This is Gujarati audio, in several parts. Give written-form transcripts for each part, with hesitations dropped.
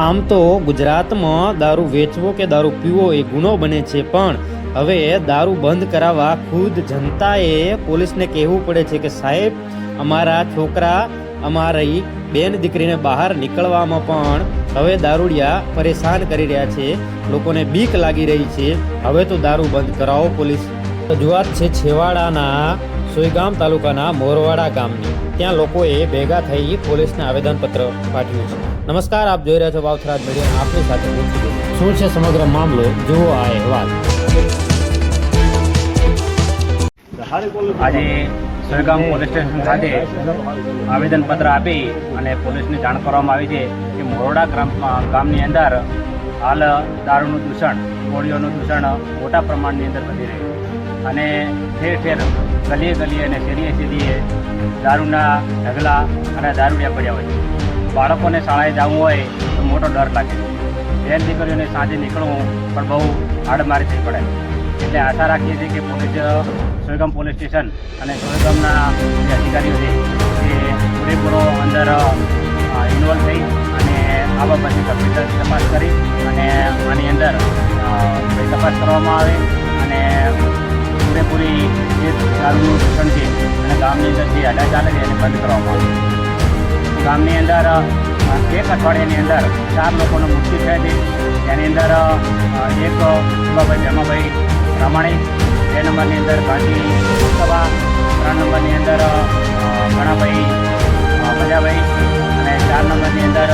આમ તો ગુજરાતમાં દારૂ વેચવો કે દારૂ પીવો એ ગુનો બને છે, પણ હવે દારૂ બંધ કરાવવા ખુદ જનતાએ પોલીસને કહેવું પડે છે કે સાહેબ, અમારા છોકરા, અમારી બેન દીકરીને બહાર નીકળવામાં પણ હવે દારૂડિયા પરેશાન કરી રહ્યા છે, લોકોને બીક લાગી રહી છે, હવે તો દારૂ બંધ કરાવો પોલીસ. રજૂઆત છે છેવાડાના સોયગામ તાલુકાના મોરવાડા ગામની. ત્યાં લોકોએ ભેગા થઈ પોલીસને આવેદનપત્ર પાઠવ્યું છે. નમસ્કાર, આપ જોઈ રહ્યા છો વાવથરાજ મીડિયા. આપની સાથે શું છે સમગ્ર મામલો, જુઓ આ અહેવાલ. આજે સોયગામ પોલીસ સ્ટેશન ખાતે આવેદનપત્ર આપી અને પોલીસને જાણ કરવામાં આવી છે કે મોરવાડા ગામની અંદર હાલ દારૂનું દૂષણ, ગોળીઓનું દૂષણ મોટા પ્રમાણની અંદર વધી રહ્યું છે અને ઠેર ઠેર ગલીએ ગલીએ અને શેરીએ દારૂના ઢગલા અને દારૂડિયા પડ્યા હોય છે. બાળકોને શાળાએ જવું હોય તો મોટો ડર લાગે છે. બેન દીકરીઓને સાંજે નીકળવું પણ બહુ હાડમારી થઈ પડે. એટલે આશા રાખીએ છીએ કે પોલીસ, સોયગામ પોલીસ સ્ટેશન અને સોયગામના જે અધિકારીઓ છે તે પૂરેપૂરો અંદર ઇન્વોલ્વ થઈ અને આ બાબતની ગંભીર તપાસ કરી અને આની અંદર તપાસ કરવામાં આવે અને પૂરેપૂરી જે દારૂનું દૂષણ છે અને ગામની અંદર જે અડા ચાલે છે એને બંધ કરવામાં આવે. ગામની અંદર એક અઠવાડિયાની અંદર 4 લોકોનું મૃત્યુ થયા છે. તેની અંદર એક સુભાભાઈ જમાભાઈ રામાણી, 2 નંબરની અંદર ગાંધી સભા, 3 નંબરની અંદર ઘણાભાઈ મજાભાઈ અને 4 નંબરની અંદર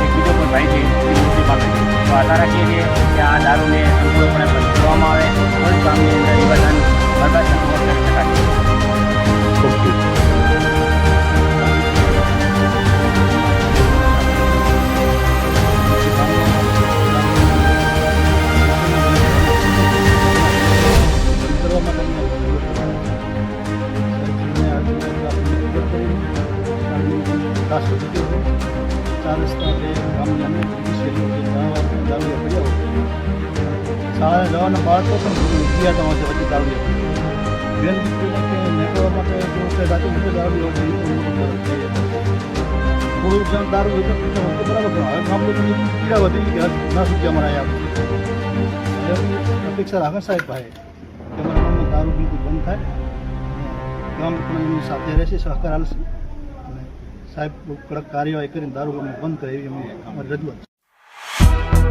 એક બીજો કોઈ ભાઈ છે એ મૃત્યુ પામે છે. તો આશા રાખીએ છીએ કે આ દારૂને સંપૂર્ણપણે બંધ કરવામાં આવે તો જ ગામની અંદર નિવેદન બરબાદ કરી શકાય. શાળાએ જવાના બાળકો પણ ગયા હતા પછી દારૂડિયા બેન દીકરીને કે નીકળવા માટે જો કે સાચું બધું દારૂડિયા થોડુંક જણ દારૂ બરાબર, પણ હવે ગામ લોકોની પીડા વધી ગઈ કે ના સુધી અમારે આવ્યા. અપેક્ષા રાખે સાહેબ ભાઈ કે અમારા ગામમાં દારૂ બિલકુલ બંધ થાય, ગામ પણ એમની સાથે રહેશે, સહકાર હાલશે અને સાહેબ કડક કાર્યવાહી કરીને દારૂ બંધ કરે એવી અમારી રજૂઆત છે.